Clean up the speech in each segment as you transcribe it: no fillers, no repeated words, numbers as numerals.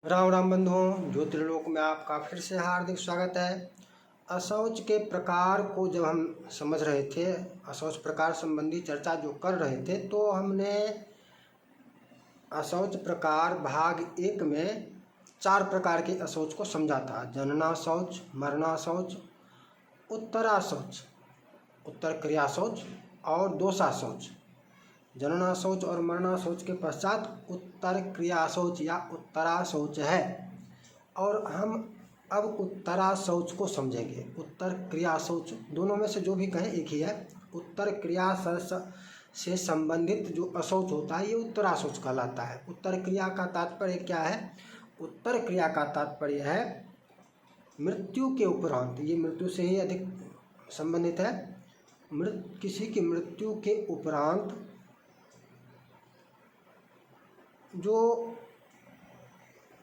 राम राम बंधुओं, ज्योतिर्लोक में आपका फिर से हार्दिक स्वागत है। अशौच के प्रकार को जब हम समझ रहे थे, अशौच प्रकार संबंधी चर्चा जो कर रहे थे, तो हमने अशौच प्रकार भाग 1 में 4 प्रकार के अशौच को समझा था। जनना शौच, मरना शौच, उत्तरा शौच, उत्तर क्रिया शौच और दोषा शौच। जनना शौच और मरना शौच के पश्चात उत्तर क्रिया शौच या उत्तरा शौच है। और हम अब उत्तरा शौच को समझेंगे। उत्तर क्रिया शौच दोनों में से जो भी कहें एक ही है। उत्तर क्रिया से संबंधित जो अशौच होता है ये उत्तरा शौच कहलाता है। उत्तर क्रिया का तात्पर्य क्या है? उत्तर क्रिया का तात्पर्य है मृत्यु के उपरांत, ये मृत्यु से ही अधिक संबंधित है। किसी की मृत्यु के उपरांत जो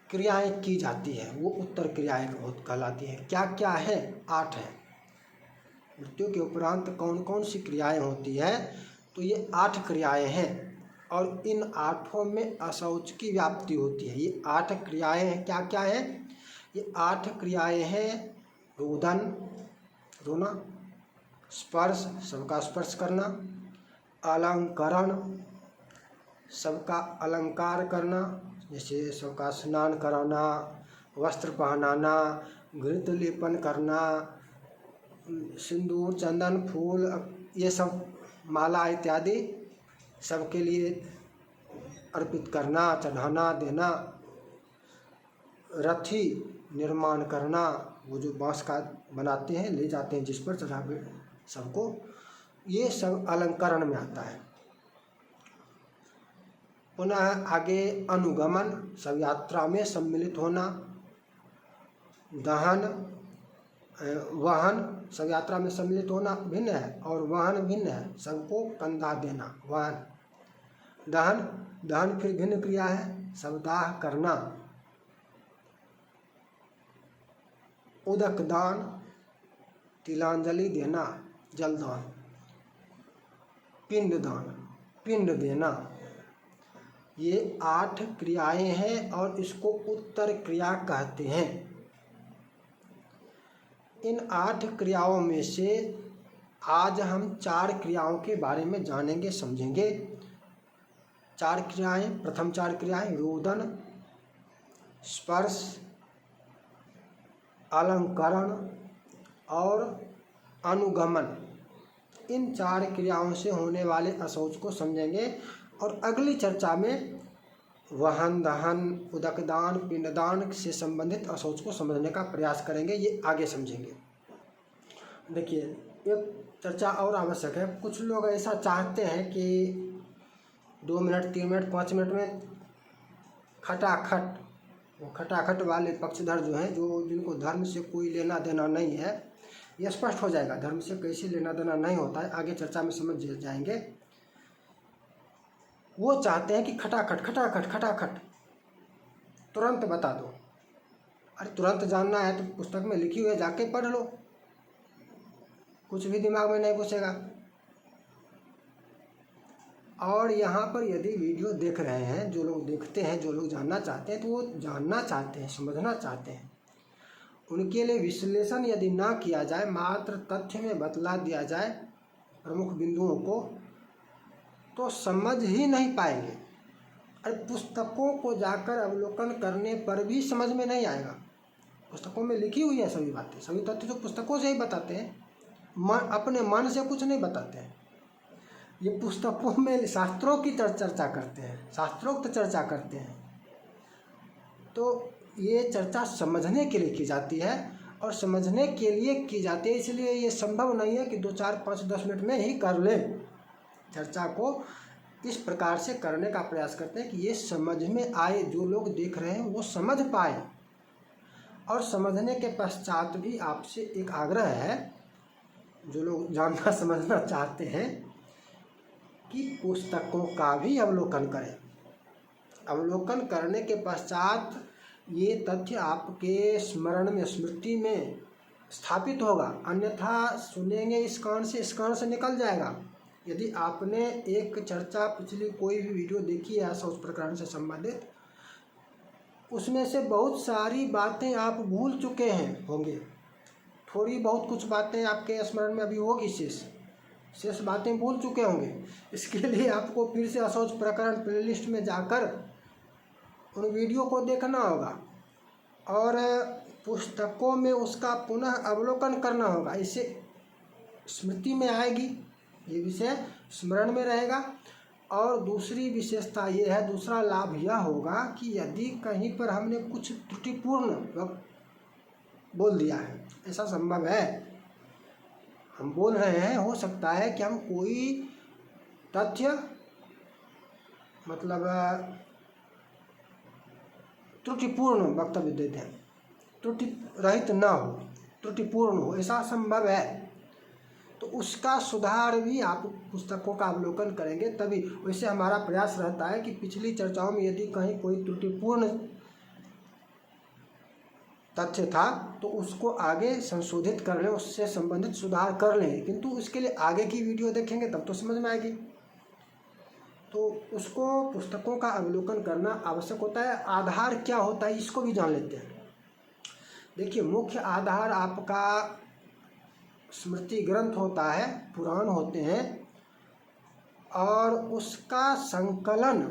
क्रियाएं की जाती है वो उत्तर क्रियाएं कहलाती हैं। क्या क्या है? 8 है। मृत्यु के उपरांत कौन कौन सी क्रियाएं होती है? तो ये 8 क्रियाएं हैं और इन 8 में अशौच की व्याप्ति होती है। ये 8 क्रियाएं हैं। क्या क्या है? ये 8 क्रियाएं हैं। रोदन, रोना, स्पर्श, सबका स्पर्श करना, अलंकरण, सबका अलंकार करना, जैसे सबका स्नान कराना, वस्त्र पहनाना, घृत लेपन करना, सिंदूर, चंदन, फूल, ये सब माला इत्यादि सबके लिए अर्पित करना, चढ़ाना, देना, रथी निर्माण करना, वो जो बांस का बनाते हैं ले जाते हैं जिस पर चढ़ा सबको, ये सब अलंकरण में आता है। पुनः आगे अनुगमन, सब यात्रा में सम्मिलित होना, दहन, वहन, सब यात्रा में सम्मिलित होना भिन्न है और वहन भिन्न है। सबको कंधा देना, वहन। दहन, दहन फिर भिन्न क्रिया है। शवदाह करना, उदक दान, तिलांजलि देना, जलदान, पिंड दान, पिंड देना। ये 8 क्रियाएं हैं और इसको उत्तर क्रिया कहते हैं। इन 8 क्रियाओं में से आज हम 4 क्रियाओं के बारे में जानेंगे, समझेंगे। 4 क्रियाएं, प्रथम 4 क्रियाएं रोदन, स्पर्श, अलंकरण और अनुगमन। इन 4 क्रियाओं से होने वाले अशौच को समझेंगे और अगली चर्चा में वहन, दहन, उदकदान, पिंडदान से संबंधित अशौच को समझने का प्रयास करेंगे। ये आगे समझेंगे। देखिए, एक चर्चा और आवश्यक है। कुछ लोग ऐसा चाहते हैं कि 2 मिनट, 3 मिनट, 5 मिनट में खटाखट, वो खटाखट वाले पक्षधर जो हैं, जो जिनको धर्म से कोई लेना देना नहीं है, ये स्पष्ट हो जाएगा धर्म से कैसे लेना देना नहीं होता है, आगे चर्चा में समझ जाएंगे। वो चाहते हैं कि खटाखट खटाखट खटाखट तुरंत बता दो। अरे तुरंत जानना है तो पुस्तक में लिखी हुई है, जाके पढ़ लो, कुछ भी दिमाग में नहीं घुसेगा। और यहाँ पर यदि वीडियो देख रहे हैं, जो लोग देखते हैं, जो लोग जानना चाहते हैं, तो वो जानना चाहते हैं, समझना चाहते हैं। उनके लिए विश्लेषण यदि ना किया जाए, मात्र तथ्य में बतला दिया जाए प्रमुख बिंदुओं को, तो समझ ही नहीं पाएंगे। अरे पुस्तकों को जाकर अवलोकन करने पर भी समझ में नहीं आएगा। पुस्तकों में लिखी हुई है सभी बातें, सभी तथ्य तो पुस्तकों से ही बताते हैं, अपने मन से कुछ नहीं बताते हैं। ये पुस्तकों में शास्त्रों की चर्चा करते हैं, शास्त्रोक्त चर्चा करते हैं। तो ये चर्चा समझने के लिए की जाती है और समझने के लिए की जाती है, इसलिए ये संभव नहीं है कि 2, 4, 5, 10 मिनट में ही कर लें। चर्चा को इस प्रकार से करने का प्रयास करते हैं कि ये समझ में आए, जो लोग देख रहे हैं वो समझ पाए। और समझने के पश्चात भी आपसे एक आग्रह है, जो लोग जानना समझना चाहते हैं, कि पुस्तकों का भी अवलोकन करें। अवलोकन करने के पश्चात ये तथ्य आपके स्मरण में, स्मृति में स्थापित होगा, अन्यथा सुनेंगे इस कान से निकल जाएगा। यदि आपने एक चर्चा, पिछली कोई भी वीडियो देखी है अशौच प्रकरण से संबंधित, उसमें से बहुत सारी बातें आप भूल चुके हैं होंगे, थोड़ी बहुत कुछ बातें आपके स्मरण में अभी होगी, शेष बातें भूल चुके होंगे। इसके लिए आपको फिर से असौच प्रकरण प्लेलिस्ट में जाकर उन वीडियो को देखना होगा और पुस्तकों में उसका पुनः अवलोकन करना होगा। इससे स्मृति में आएगी, ये विषय स्मरण में रहेगा। और दूसरी विशेषता ये है, दूसरा लाभ यह होगा कि यदि कहीं पर हमने कुछ त्रुटिपूर्ण बोल दिया है, ऐसा संभव है, हम बोल रहे हैं, हो सकता है कि हम कोई तथ्य मतलब त्रुटिपूर्ण वक्तव्य दे दें, त्रुटि रहित ना हो, त्रुटिपूर्ण हो, ऐसा संभव है। तो उसका सुधार भी आप पुस्तकों का अवलोकन करेंगे तभी। वैसे हमारा प्रयास रहता है कि पिछली चर्चाओं में यदि कहीं कोई त्रुटिपूर्ण तथ्य था तो उसको आगे संशोधित कर लें, उससे संबंधित सुधार कर लें, किंतु उसके लिए आगे की वीडियो देखेंगे तब तो समझ में आएगी। तो उसको पुस्तकों का अवलोकन करना आवश्यक होता है। आधार क्या होता है इसको भी जान लेते हैं। देखिए, मुख्य आधार आपका स्मृति ग्रंथ होता है, पुराण होते हैं, और उसका संकलन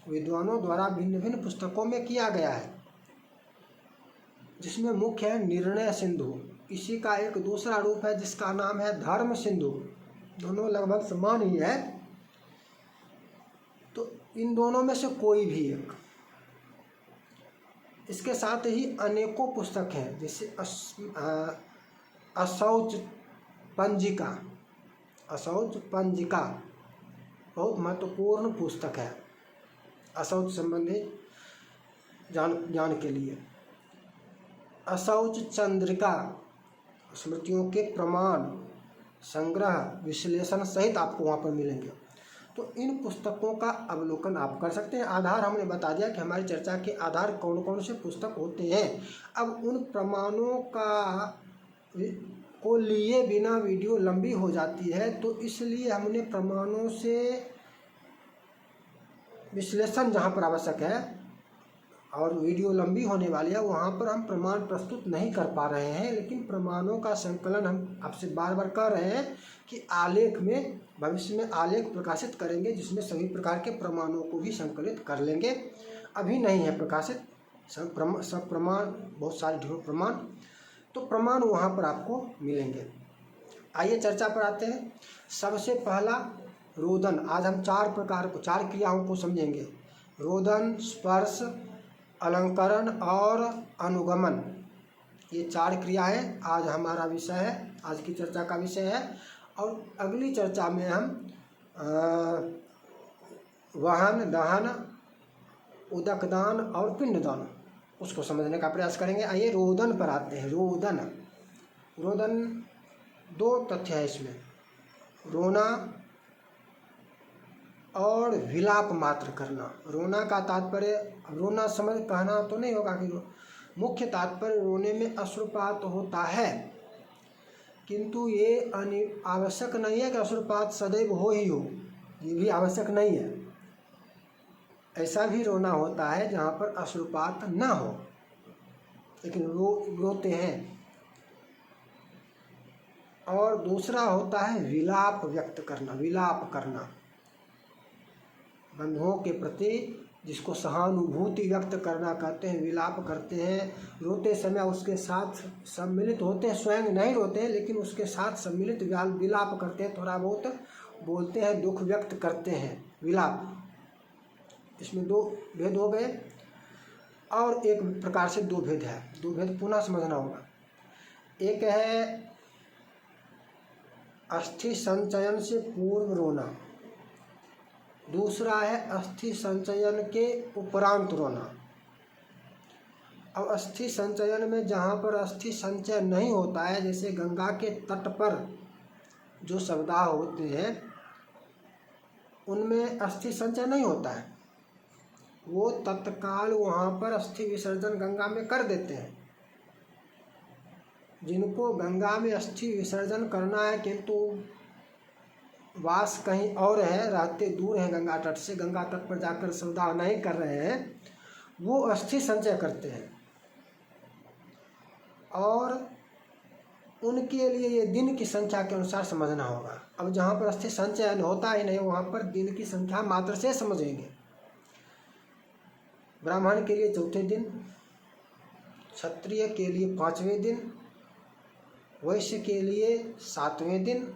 विद्वानों द्वारा भिन्न भिन्न पुस्तकों में किया गया है, जिसमें मुख्य है निर्णय सिंधु। इसी का एक दूसरा रूप है जिसका नाम है धर्म सिंधु। दोनों लगभग समान ही है। तो इन दोनों में से कोई भी एक। इसके साथ ही अनेकों पुस्तक हैं, जैसे असौच पंजिका। असौच पंजिका बहुत महत्वपूर्ण पुस्तक है असौच संबंधी ज्ञान के लिए। असौच चंद्रिका स्मृतियों के प्रमाण, संग्रह, विश्लेषण सहित आपको वहाँ पर मिलेंगे। तो इन पुस्तकों का अवलोकन आप कर सकते हैं। आधार हमने बता दिया कि हमारी चर्चा के आधार कौन कौन से पुस्तक होते हैं। अब उन प्रमाणों को लिए बिना वीडियो लंबी हो जाती है, तो इसलिए हमने प्रमाणों से विश्लेषण जहाँ पर आवश्यक है और वीडियो लंबी होने वाली है वहाँ पर हम प्रमाण प्रस्तुत नहीं कर पा रहे हैं, लेकिन प्रमाणों का संकलन हम आपसे बार बार कह रहे हैं कि आलेख में भविष्य में आलेख प्रकाशित करेंगे जिसमें सभी प्रकार के प्रमाणों को भी संकलित कर लेंगे। अभी नहीं है प्रकाशित सब प्रमाण, बहुत सारे ढेरों प्रमाण, तो प्रमाण वहाँ पर आपको मिलेंगे। आइए चर्चा पर आते हैं। सबसे पहला रोदन। आज हम 4 क्रियाओं को समझेंगे। रोदन, स्पर्श, अलंकरण और अनुगमन, ये 4 क्रियाएं आज हमारा विषय है, आज की चर्चा का विषय है। और अगली चर्चा में हम वहन, दहन, उदकदान और पिंडदान उसको समझने का प्रयास करेंगे। आइए रोदन पर आते हैं। रोदन 2 तथ्य है इसमें, रोना और विलाप मात्र करना। रोना का तात्पर्य, रोना समझ कहना तो नहीं होगा कि मुख्य तात्पर्य रोने में अश्रुपात होता है, किंतु ये आवश्यक नहीं है कि अश्रुपात सदैव हो ही हो, ये भी आवश्यक नहीं है। ऐसा भी रोना होता है जहाँ पर अश्रुपात ना हो लेकिन रोते हैं। और दूसरा होता है विलाप व्यक्त करना, विलाप करना, बंधुओं के प्रति जिसको सहानुभूति व्यक्त करना कहते हैं, विलाप करते हैं। रोते समय उसके साथ सम्मिलित होते हैं, स्वयं नहीं रोते हैं लेकिन उसके साथ सम्मिलित विलाप करते हैं, थोड़ा बहुत बोलते हैं, दुख व्यक्त करते हैं, विलाप। इसमें 2 भेद हो गए। और एक प्रकार से 2 भेद है, 2 भेद पुनः समझना होगा। एक है अस्थि संचयन से पूर्व रोना, दूसरा है अस्थि संचयन के उपरांत रोना। अब अस्थि संचयन में जहाँ पर अस्थि संचय नहीं होता है, जैसे गंगा के तट पर जो शवदाह होते हैं उनमें अस्थि संचय नहीं होता है, वो तत्काल वहाँ पर अस्थि विसर्जन गंगा में कर देते हैं। जिनको गंगा में अस्थि विसर्जन करना है किंतु वास कहीं और है, रहते दूर हैं गंगा तट से, गंगा तट पर जाकर शवदाह नहीं कर रहे हैं, वो अस्थि संचय करते हैं, और उनके लिए ये दिन की संख्या के अनुसार समझना होगा। अब जहाँ पर अस्थि संचय होता ही नहीं, वहाँ पर दिन की संख्या मात्र से समझेंगे। ब्राह्मण के लिए चौथे दिन, क्षत्रिय के लिए 5वें दिन, वैश्य के लिए 7वें दिन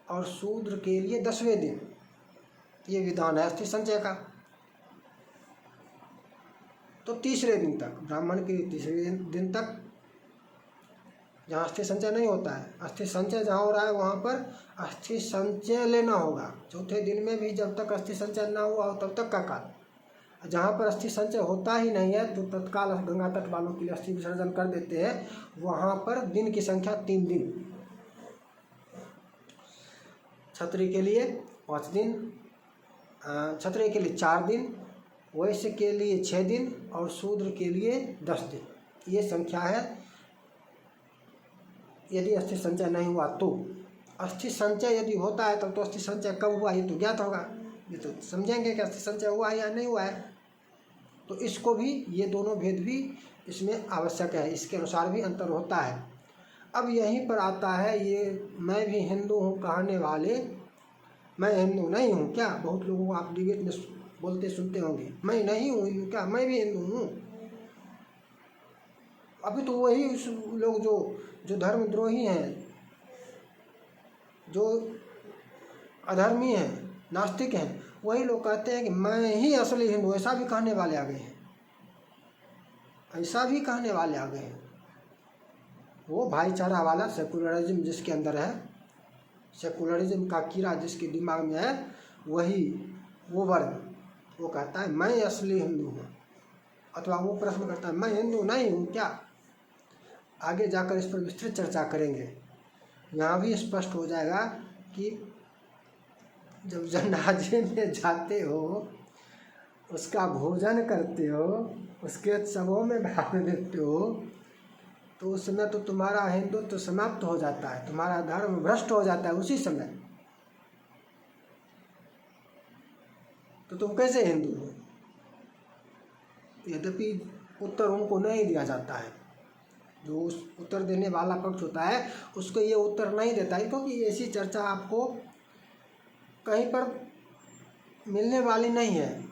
और शूद्र के लिए 10वें दिन। ये विधान है अस्थि संचय का। तो तीसरे दिन तक, ब्राह्मण के लिए तीसरे दिन तक जहाँ अस्थि संचय नहीं होता है, अस्थि संचय जहाँ हो रहा है वहाँ पर अस्थि संचय लेना होगा। चौथे दिन में भी जब तक अस्थि संचय ना हुआ हो तब तक का काल। जहाँ पर अस्थि संचय होता ही नहीं है तो तत्काल गंगा तट वालों के लिए अस्थि विसर्जन कर देते हैं। वहाँ पर दिन की संख्या 3 दिन, क्षत्रिय के लिए 5 दिन, क्षत्रिय के लिए 4 दिन, वैश्य के लिए 6 दिन और शूद्र के लिए 10 दिन। ये संख्या है यदि अस्थि संचय नहीं हुआ तो। अस्थि संचय यदि होता है तब तो अस्थि संचय कब हुआ ये तो ज्ञात होगा, ये तो समझेंगे कि अस्थि संचय हुआ या नहीं हुआ है। तो इसको भी, ये दोनों भेद भी इसमें आवश्यक है, इसके अनुसार भी अंतर होता है। अब यहीं पर आता है ये मैं भी हिंदू हूँ कहने वाले, मैं हिंदू नहीं हूँ क्या? बहुत लोगों को आप डिबेट में बोलते सुनते होंगे, मैं नहीं हूँ हिंदू क्या, मैं भी हिंदू हूँ। अभी तो वही लोग जो धर्मद्रोही हैं, जो अधर्मी हैं, नास्तिक हैं, वही लोग कहते हैं कि मैं ही असली हिंदू। ऐसा भी कहने वाले आ गए हैं, ऐसा भी कहने वाले आ गए हैं। वो भाईचारा वाला सेकुलरिज्म जिसके अंदर है, सेकुलरिज्म का कीड़ा जिसके दिमाग में है, वही वो वर्ग वो कहता है मैं असली हिंदू हूँ, अथवा वो प्रश्न करता है मैं हिंदू नहीं हूँ क्या। आगे जाकर इस पर विस्तृत चर्चा करेंगे। यहाँ भी स्पष्ट हो जाएगा कि जब जनाजे में जाते हो, उसका भोजन करते हो, उसके उत्सवों में भाग लेते हो, तो उस समय तो तुम्हारा हिंदुत्व तो समाप्त हो जाता है, तुम्हारा धर्म भ्रष्ट हो जाता है उसी समय। तो तुम कैसे हिंदू हो? यद्यपि उत्तर उनको नहीं दिया जाता है, जो उस उत्तर देने वाला पक्ष होता है उसको ये उत्तर नहीं देता है, क्योंकि ऐसी चर्चा आपको कहीं पर मिलने वाली नहीं है।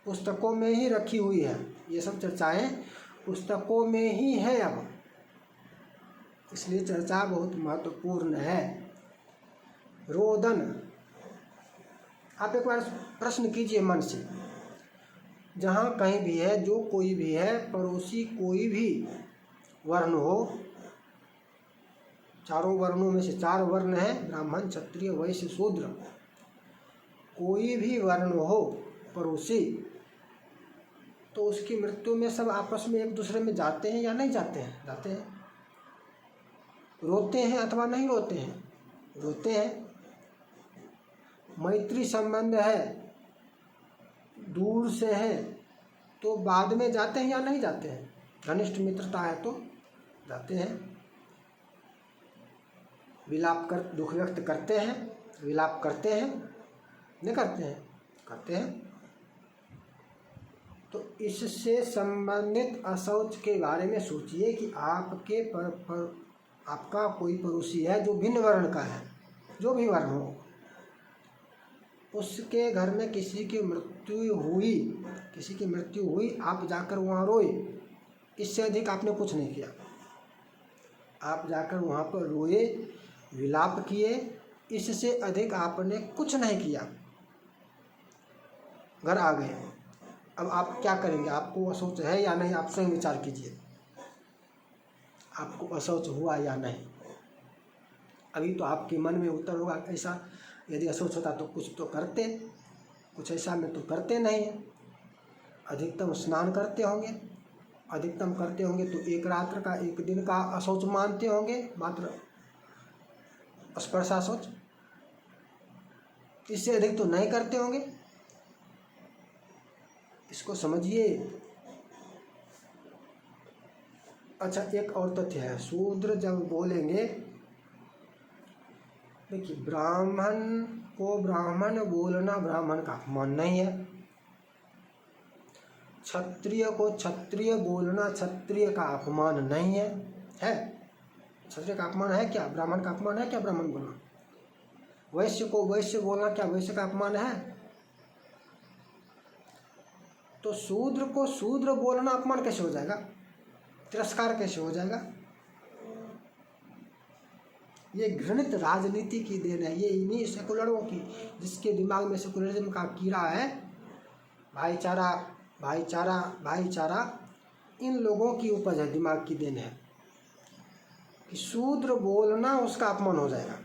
पुस्तकों में ही रखी हुई है, ये सब चर्चाएं पुस्तकों में ही है अब, इसलिए चर्चा बहुत महत्वपूर्ण है। रोदन, आप एक बार प्रश्न कीजिए मन से, जहाँ कहीं भी है, जो कोई भी है, पड़ोसी कोई भी वर्ण हो, चारों वर्णों में से 4 वर्ण हैं, ब्राह्मण क्षत्रिय वैश्य शूद्र, कोई भी वर्ण हो पड़ोसी, तो उसकी मृत्यु में सब आपस में एक दूसरे में जाते हैं या नहीं जाते हैं? जाते हैं। रोते हैं अथवा नहीं रोते हैं? रोते हैं। मैत्री संबंध है, दूर से है, तो बाद में जाते हैं या नहीं जाते हैं? घनिष्ठ मित्रता है तो जाते हैं। विलाप कर दुख व्यक्त करते हैं, विलाप करते हैं, नहीं करते हैं? करते हैं। तो इससे संबंधित अशौच के बारे में सोचिए कि आपके आपका कोई पड़ोसी है जो भिन्न वर्ण का है, जो भी वर्ण हो, उसके घर में किसी की मृत्यु हुई, आप जाकर वहाँ रोए, इससे अधिक आपने कुछ नहीं किया। आप जाकर वहाँ पर रोए, विलाप किए, इससे अधिक आपने कुछ नहीं किया। घर आ गए, अब आप क्या करेंगे? आपको अशौच है या नहीं? आप स्वयं विचार कीजिए, आपको अशौच हुआ या नहीं। अभी तो आपके मन में उत्तर होगा ऐसा, यदि अशौच होता तो कुछ तो करते, कुछ ऐसा में तो करते नहीं है। अधिकतम स्नान करते होंगे, अधिकतम करते होंगे तो एक रात्र का, एक दिन का अशौच मानते होंगे, मात्र स्पर्शा शौच, इससे अधिक तो नहीं करते होंगे। इसको समझिए। अच्छा, एक और तथ्य है, शूद्र जब बोलेंगे, देखिए ब्राह्मण को ब्राह्मण बोलना ब्राह्मण का अपमान नहीं है, क्षत्रिय को क्षत्रिय बोलना क्षत्रिय का अपमान नहीं है। है क्षत्रिय का अपमान है क्या? ब्राह्मण का अपमान है क्या ब्राह्मण बोलना? वैश्य को वैश्य बोलना क्या वैश्य का अपमान है? तो शूद्र को शूद्र बोलना अपमान कैसे हो जाएगा? तिरस्कार कैसे हो जाएगा? ये घृणित राजनीति की देन है। ये इन्हीं सेकुलरों की, जिसके दिमाग में सेकुलरिज्म का कीड़ा है, भाईचारा भाईचारा भाईचारा, इन लोगों की उपज है, दिमाग की देन है कि शूद्र बोलना उसका अपमान हो जाएगा।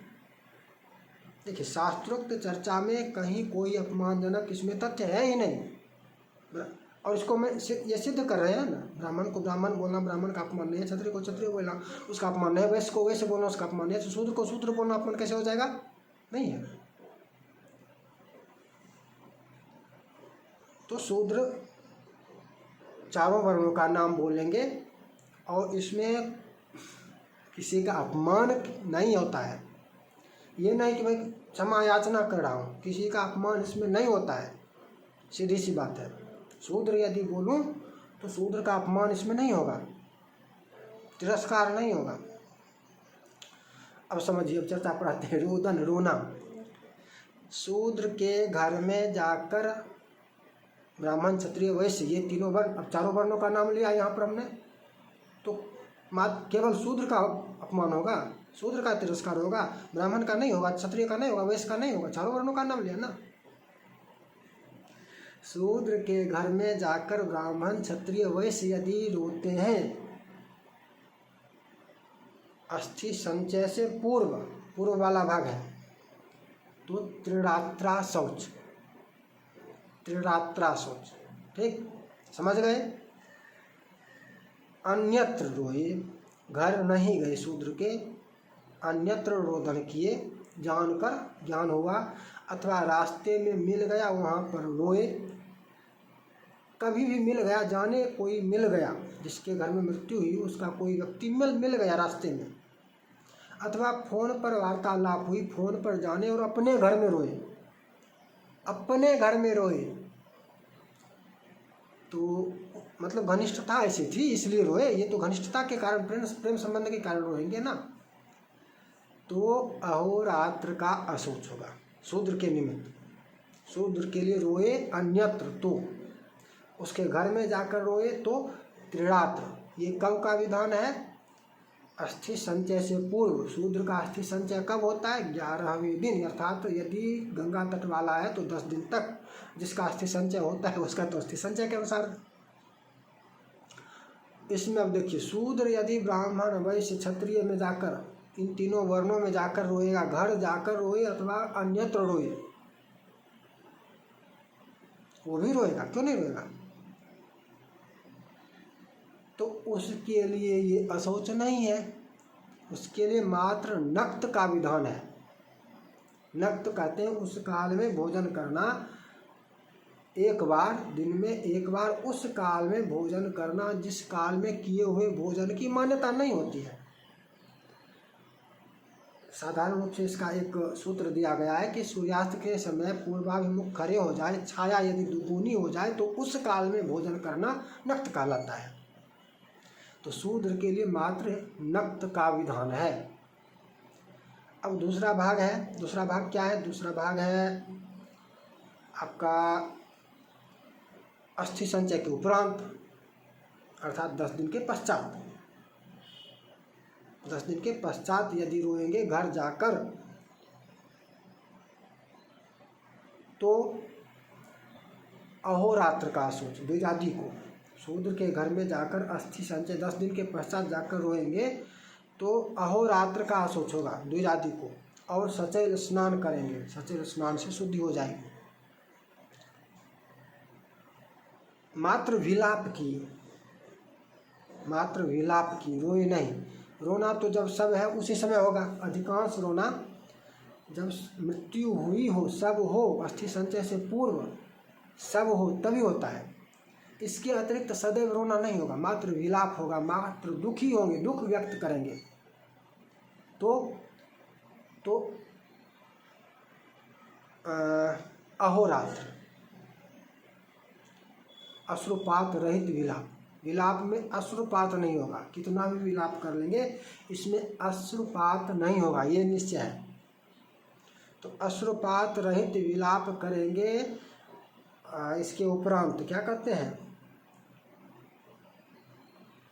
देखिए, शास्त्रोक्त चर्चा में कहीं कोई अपमानजनक इसमें तथ्य है ही नहीं। और इसको मैं ये सिद्ध कर रहे हैं ना, ब्राह्मण को ब्राह्मण बोलना ब्राह्मण का अपमान नहीं है, क्षत्रिय को क्षत्रिय बोलना उसका अपमान नहीं है, वैश्य को वैश्य बोलना उसका अपमान नहीं है। तो शूद्र को शूद्र बोलना अपमान कैसे हो जाएगा? नहीं है। तो शूद्र चारों वर्णों का नाम बोलेंगे और इसमें किसी का अपमान नहीं होता है। ये नहीं कि मैं क्षमा याचना कर रहा हूँ, किसी का अपमान इसमें नहीं होता है, सीधी सी बात है। शूद्र यदि बोलूँ तो शूद्र का अपमान इसमें नहीं होगा, तिरस्कार नहीं होगा। अब समझिए, अब चर्चा पढ़ाते हैं। रोदन रोना, शूद्र के घर में जाकर ब्राह्मण क्षत्रिय वैश्य ये तीनों वर्ण, अब चारों वर्णों का नाम लिया यहाँ पर हमने, तो केवल शूद्र का अपमान होगा, शूद्र का तिरस्कार होगा, ब्राह्मण का नहीं होगा, क्षत्रिय का नहीं होगा, वैश्य का नहीं होगा, चारों वर्णों का नाम लिया ना। शूद्र के घर में जाकर ब्राह्मण क्षत्रिय वैश्य यदि रोते हैं, अस्थि संचय से पूर्व वाला भाग है, तो त्रिरात्रा शौच, ठीक, समझ गए। अन्यत्र रोए, घर नहीं गए शूद्र के, अन्यत्र रोदन किए, जानकर ज्ञान हुआ, अथवा रास्ते में मिल गया वहाँ पर रोए। कभी भी मिल गया, जाने कोई मिल गया, जिसके घर में मृत्यु हुई उसका कोई व्यक्ति मिल गया रास्ते में, अथवा फोन पर वार्तालाप हुई, फोन पर जाने और अपने घर में रोए, अपने घर में रोए, तो मतलब घनिष्ठता ऐसी थी इसलिए रोए। ये तो घनिष्ठता के कारण, प्रेम संबंध के कारण रोएंगे ना। तो अहोरात्र का अशोच होगा शूद्र के निमित्त, शूद्र के लिए रोए। अन्यत्र, तो उसके घर में जाकर रोए, तो त्रिरात्र, ये कब का विधान है? अस्थि संचय से पूर्व। शूद्र का अस्थि संचय कब होता है? 11वें दिन, अर्थात यदि गंगा तट वाला है तो 10 दिन तक जिसका अस्थि संचय होता है उसका तो अस्थि संचय के अनुसार। इसमें अब देखिए, शूद्र यदि ब्राह्मण वैश्य क्षत्रिय में जाकर, इन तीनों वर्णों में जाकर रोएगा, घर जाकर रोए अथवा अन्यत्र रोए, वो भी रोएगा, क्यों नहीं रोएगा? तो उसके लिए ये अशौच नहीं है, उसके लिए मात्र नक्त का विधान है। नक्त कहते हैं उस काल में भोजन करना, एक बार, दिन में एक बार उस काल में भोजन करना जिस काल में किए हुए भोजन की मान्यता नहीं होती है। साधारण रूप से इसका एक सूत्र दिया गया है कि सूर्यास्त के समय पूर्वाभिमुख खड़े हो जाए, छाया यदि दुगुनी हो जाए तो उस काल में भोजन करना नक्त कहलाता है। तो शूद्र के लिए मात्र नक्त का विधान है। अब दूसरा भाग है, दूसरा भाग क्या है? दूसरा भाग है आपका अस्थि संचय के उपरांत, अर्थात 10 दिन के पश्चात। 10 दिन के पश्चात यदि रोएंगे घर जाकर, तो अहोरात्र का अशोच, द्विजादी को, शूद्र के घर में जाकर अस्थि संचय 10 दिन के पश्चात जाकर रोएंगे तो अहोरात्र का अशोच होगा द्विजादी को, और सचैल स्नान करेंगे, सचैल स्नान से शुद्धि हो जाएगी। मात्र विलाप की, रोए नहीं। रोना तो जब सब है उसी समय होगा, अधिकांश रोना जब मृत्यु हुई हो, सब हो, अस्थि संचय से पूर्व सब हो, तभी होता है। इसके अतिरिक्त सदैव रोना नहीं होगा, मात्र विलाप होगा, मात्र दुखी होंगे, दुख व्यक्त करेंगे। तो अहोरात्र, अश्रुपात रहित विलाप। विलाप में अश्रुपात नहीं होगा, कितना भी विलाप कर लेंगे इसमें अश्रुपात नहीं होगा, ये निश्चय है। तो अश्रुपात रहित विलाप करेंगे इसके उपरांत क्या कहते हैं,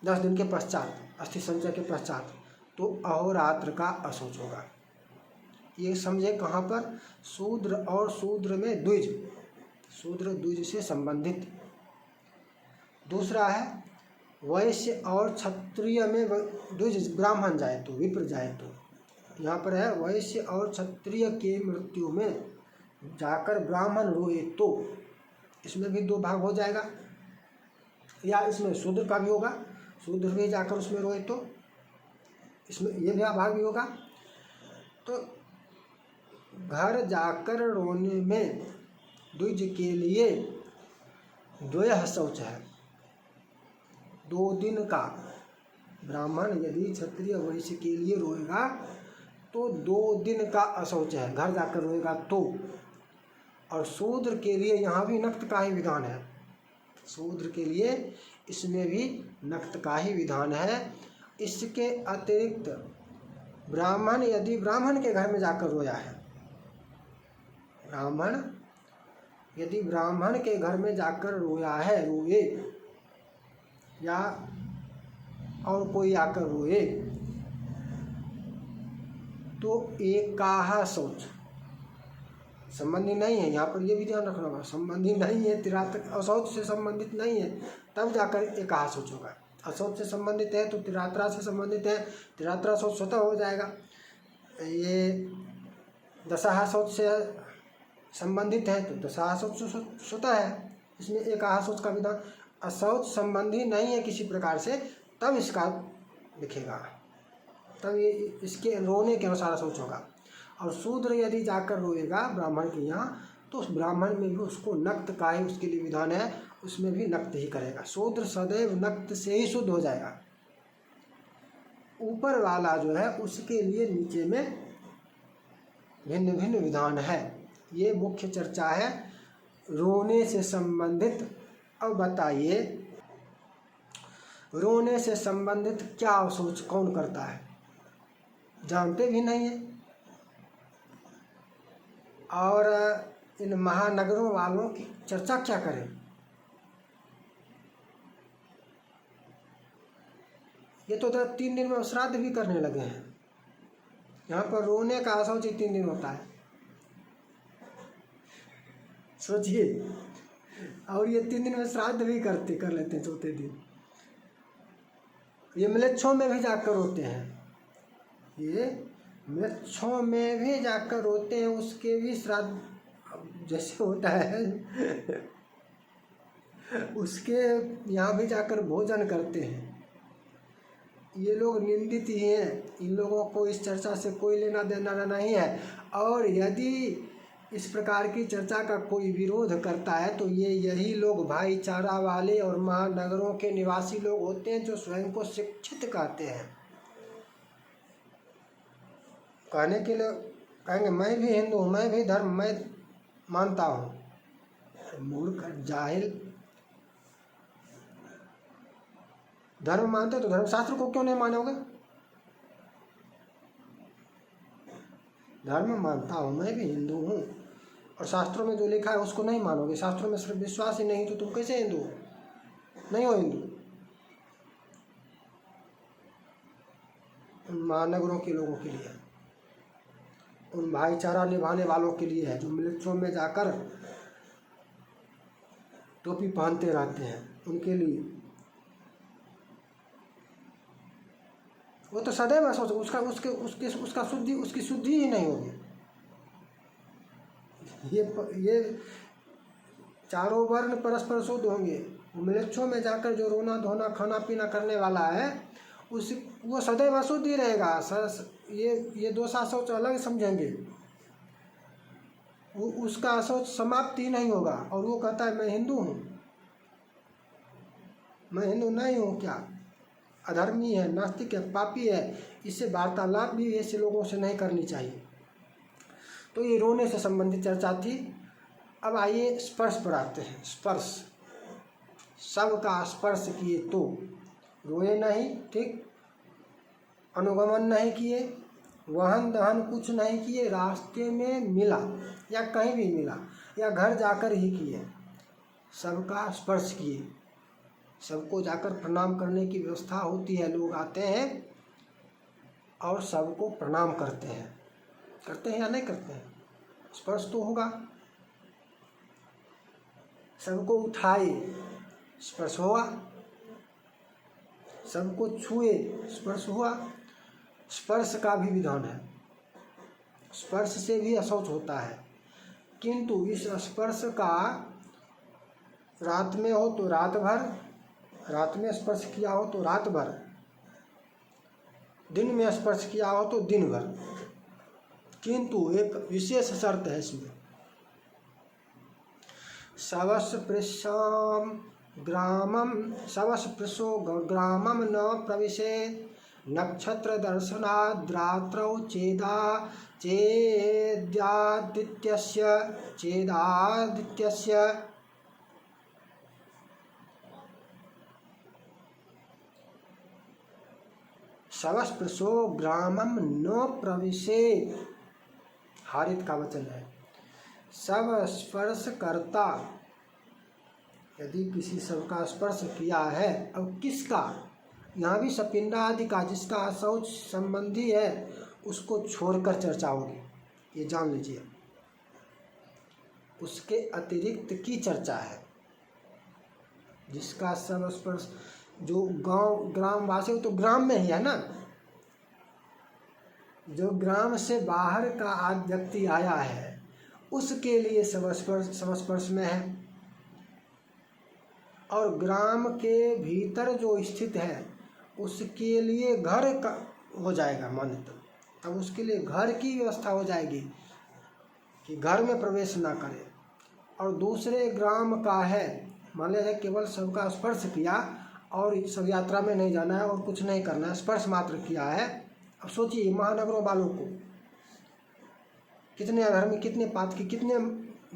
10 दिन के पश्चात, अस्थि संचय के पश्चात, तो अहोरात्र का अशौच होगा। ये समझे कहाँ पर, शूद्र और शूद्र में द्विज, शूद्र द्विज से संबंधित। दूसरा है वैश्य और क्षत्रिय में द्विज, ब्राह्मण जाए तो विप्र जाए तो। यहाँ पर है वैश्य और क्षत्रिय के मृत्यु में जाकर ब्राह्मण रोए तो, इसमें भी 2 भाग हो जाएगा। या इसमें शूद्र का भी होगा, शूद्र भी जाकर उसमें रोए तो इसमें ये भी भाग भी होगा। तो घर जाकर रोने में द्विज के लिए द्वयः शौच है, 2 दिन का। ब्राह्मण यदि क्षत्रिय वैश्य के लिए रोएगा तो 2 दिन का अशौच है, घर जाकर रोएगा तो। और शूद्र के लिए यहाँ भी नक्त का ही विधान है, शूद्र के लिए इसमें भी नक्त का ही विधान है। इसके अतिरिक्त ब्राह्मण यदि ब्राह्मण के घर में जाकर रोया है, ब्राह्मण यदि ब्राह्मण के घर में जाकर रोया है, रोए या और कोई आकर रोए तो एकाहा शौच, संबंधी नहीं है, यहाँ पर ये भी ध्यान रखना होगा, संबंधी नहीं है, तिरात्र अशौच से संबंधित नहीं है, तब जाकर एकाहा शौच होगा। अशौच से संबंधित है तो तिरात्रा से संबंधित है, तिरात्रा शौच स्वतः हो जाएगा। ये दशाहा शौच से संबंधित है तो दशाहा शौच स्वतः है, इसमें एकाहा शौच का विधान। अशौच संबंधी नहीं है किसी प्रकार से, तब इसका दिखेगा, तब ये इसके रोने के अनुसार अशौच होगा। और शूद्र यदि जाकर रोएगा ब्राह्मण के यहाँ तो उस ब्राह्मण में भी उसको नक्त का ही उसके लिए विधान है, उसमें भी नक्त ही करेगा। शूद्र सदैव नक्त से ही शुद्ध हो जाएगा। ऊपर वाला जो है उसके लिए नीचे में भिन्न भिन्न विधान है। ये मुख्य चर्चा है रोने से संबंधित। अब बताइए रोने से संबंधित क्या अशौच कौन करता है, जानते भी नहीं है। और इन महानगरों वालों की चर्चा क्या करें। ये तो 3 दिन में श्राद्ध भी करने लगे हैं, यहाँ पर रोने का अशौच 3 दिन होता है, सोचिए। और ये 3 दिन में श्राद्ध भी कर लेते हैं 4थे दिन। ये म्लेच्छों में भी जाकर रोते हैं, ये म्लेच्छों में भी जाकर रोते हैं, उसके भी श्राद्ध जैसे होता है उसके यहाँ भी जाकर भोजन करते हैं। ये लोग निंदित ही हैं, इन लोगों को इस चर्चा से कोई लेना देना नहीं है। और यदि इस प्रकार की चर्चा का कोई विरोध करता है तो ये यही लोग भाईचारा वाले और महानगरों के निवासी लोग होते हैं जो स्वयं को शिक्षित कहते हैं। कहने के लिए कहेंगे मैं भी हिंदू हूँ, मैं भी धर्म मैं मानता हूँ। मूर्ख जाहिल, धर्म मानते तो धर्मशास्त्र को क्यों नहीं मानोगे। धर्म मानता हूँ, मैं भी हिंदू हूँ, और शास्त्रों में जो लिखा है उसको नहीं मानोगे। शास्त्रों में सिर्फ विश्वास ही नहीं तो तुम कैसे हिंदू हो, नहीं हो हिंदू। उन महानगरों के लोगों के लिए, उन भाईचारा निभाने वालों के लिए है जो मिलिट्रियों में जाकर टोपी पहनते रहते हैं, उनके लिए। वो तो सदैव सोच उसका शुद्धि, उसकी शुद्धि ही नहीं होगी। ये चारों वर्ण परस्पर शुद्ध होंगे। मिलिट्रियों में जाकर जो रोना धोना खाना पीना करने वाला है वो सदैव अशुद्ध ही रहेगा। ये दोषा शौच अलग समझेंगे, उसका अशौच समाप्त ही नहीं होगा। और वो कहता है मैं हिंदू हूँ, मैं हिंदू नहीं हूँ, क्या अधर्मी है, नास्तिक है, पापी है। इससे वार्तालाप भी ऐसे लोगों से नहीं करनी चाहिए। तो ये रोने से संबंधित चर्चा थी। अब आइए स्पर्श पर आते हैं। स्पर्श, सबका स्पर्श किए तो रोए नहीं, ठीक, अनुगमन नहीं किए, वहन दहन कुछ नहीं किए, रास्ते में मिला या कहीं भी मिला या घर जाकर ही किए, सबका स्पर्श किए, सबको जाकर प्रणाम करने की व्यवस्था होती है। लोग आते हैं और सबको प्रणाम करते हैं या नहीं करते हैं? स्पर्श तो होगा। सबको उठाए, स्पर्श हुआ। सबको छुए, स्पर्श हुआ। स्पर्श का भी विधान है, स्पर्श से भी अशौच होता है, किंतु इस स्पर्श का रात में हो तो रात भर, रात में स्पर्श किया हो तो रात भर, दिन में स्पर्श किया हो तो दिन भर, किंतु एक विशेष शर्त है इसमें। शवस्पृशो ग्रामम न प्रविशेत् नक्षत्र दर्शनाद्रात्रौ चेदादित्यस्य शवस्पृशो ग्रामम न प्रविशेत्, हारित का वचन है। सब स्पर्श करता, यदि किसी सब का स्पर्श किया है, अब किसका, यहाँ भी सपिंडा आदि का, जिसका शौच संबंधी है उसको छोड़कर चर्चा होगी, ये जान लीजिए। उसके अतिरिक्त की चर्चा है। जिसका सब स्पर्श, जो गांव ग्रामवासी हो तो ग्राम में ही है ना, जो ग्राम से बाहर का व्यक्ति आया है उसके लिए संस्पर्श में है, और ग्राम के भीतर जो स्थित है उसके लिए घर का हो जाएगा मान्यता, तब उसके लिए घर की व्यवस्था हो जाएगी कि घर में प्रवेश ना करे। और दूसरे ग्राम का है, मान लीजिए केवल सबका स्पर्श किया और सब यात्रा में नहीं जाना है और कुछ नहीं करना है, स्पर्श मात्र किया है। अब सोचिए महानगरों वालों को, कितने घर में कितने पात की, कितने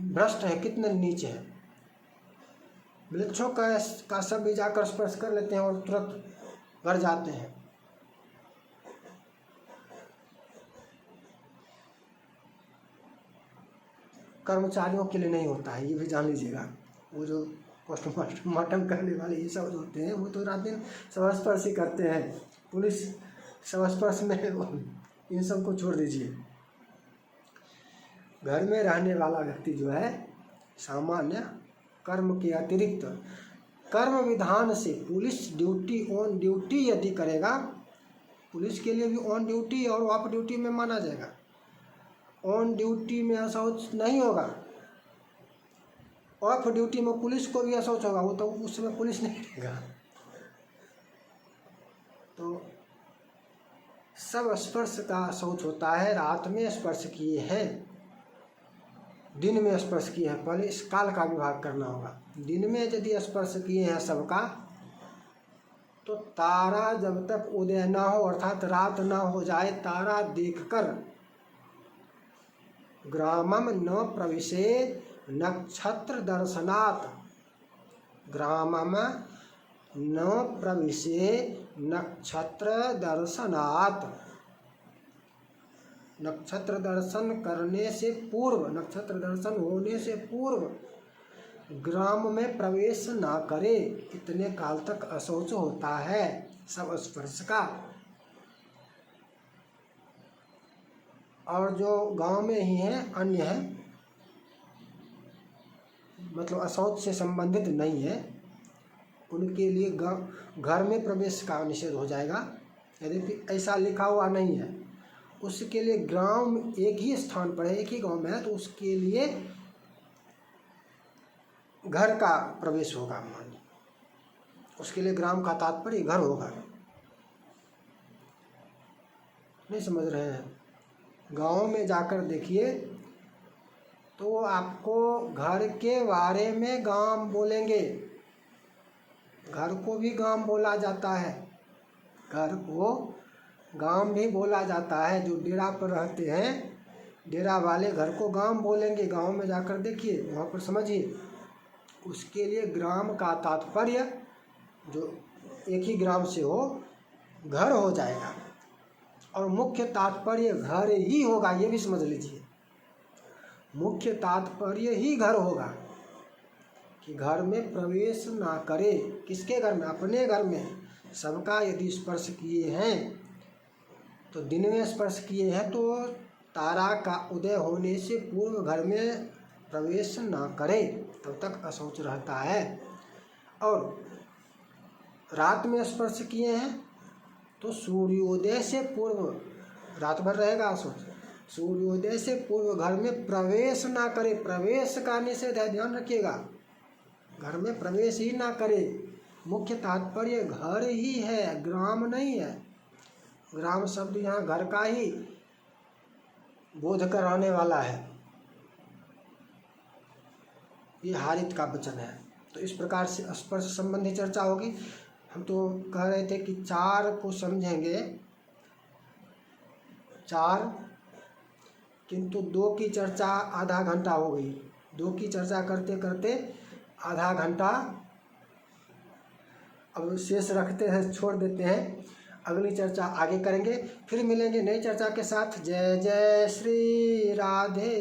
भ्रष्ट हैं, कितने नीचे हैं। वृक्षों का सब भी जाकर स्पर्श कर लेते हैं और तुरंत घर जाते हैं। कर्मचारियों के लिए नहीं होता है, ये भी जान लीजिएगा। वो जो पोस्टमार्टम करने वाले ये सब होते हैं वो तो रात दिन स्पर्श ही करते हैं। पुलिस स्पर्श में इन सब को छोड़ दीजिए। घर में रहने वाला व्यक्ति जो है सामान्य कर्म के अतिरिक्त कर्म विधान से पुलिस ड्यूटी ऑन ड्यूटी यदि करेगा, पुलिस के लिए भी ऑन ड्यूटी और ऑफ ड्यूटी में माना जाएगा। ऑन ड्यूटी में अशौच नहीं होगा, ऑफ ड्यूटी में पुलिस को भी अशौच होगा, वो तो उसमें पुलिस नहीं रहेगा। तो सब स्पर्श का शौच होता है। रात में स्पर्श किए हैं, दिन में स्पर्श किए हैं, पहले इस काल का विभाग करना होगा। दिन में यदि स्पर्श किए हैं सबका, तो तारा जब तक उदय ना हो अर्थात रात ना हो जाए, तारा देखकर ग्रामम न प्रविशेत् नक्षत्र दर्शनात्, ग्रामम न प्रविशेत् नक्षत्र दर्शनात्, नक्षत्र दर्शन करने से पूर्व, नक्षत्र दर्शन होने से पूर्व ग्राम में प्रवेश ना करे, इतने काल तक अशौच होता है सब स्पर्श का। और जो गांव में ही हैं, अन्य हैं, मतलब अशौच से संबंधित नहीं है, उनके लिए घर में प्रवेश का निषेध हो जाएगा। यदि ऐसा लिखा हुआ नहीं है, उसके लिए ग्राम एक ही स्थान पर है, एक ही गांव में है, तो उसके लिए घर का प्रवेश होगा। मानिए उसके लिए ग्राम का तात्पर्य घर होगा। नहीं समझ रहे हैं? गांव में जाकर देखिए तो आपको घर के बारे में गांव बोलेंगे। घर को भी गांव बोला जाता है, घर को गांव भी बोला जाता है। जो डेरा पर रहते हैं, डेरा वाले घर को गांव बोलेंगे। गांव में जाकर देखिए, वहाँ पर समझिए, उसके लिए ग्राम का तात्पर्य जो एक ही ग्राम से हो घर हो जाएगा, और मुख्य तात्पर्य घर ही होगा, ये भी समझ लीजिए। मुख्य तात्पर्य ही घर होगा कि घर में प्रवेश ना करे। किसके घर में? अपने घर में। सबका यदि स्पर्श किए हैं तो दिन में स्पर्श किए हैं तो तारा का उदय होने से पूर्व घर में प्रवेश ना करे, तब तक अशौच रहता है। और रात में स्पर्श किए हैं तो सूर्योदय से पूर्व रात भर रहेगा अशौच। सूर्योदय से पूर्व घर में प्रवेश ना करे। प्रवेश का निषेध है, ध्यान रखिएगा। घर में प्रवेश ही ना करे। मुख्य तात्पर्य घर ही है, ग्राम नहीं है। ग्राम शब्द यहाँ घर का ही बोध कराने वाला है। ये हारित का वचन है। तो इस प्रकार से स्पर्श संबंधी चर्चा होगी। हम तो कह रहे थे कि 4 को समझेंगे 4, किंतु 2 की चर्चा आधा घंटा हो गई। 2 की चर्चा करते करते आधा घंटा अब शेष रखते हैं, छोड़ देते हैं। अगली चर्चा आगे करेंगे। फिर मिलेंगे नई चर्चा के साथ। जय जय श्री राधे।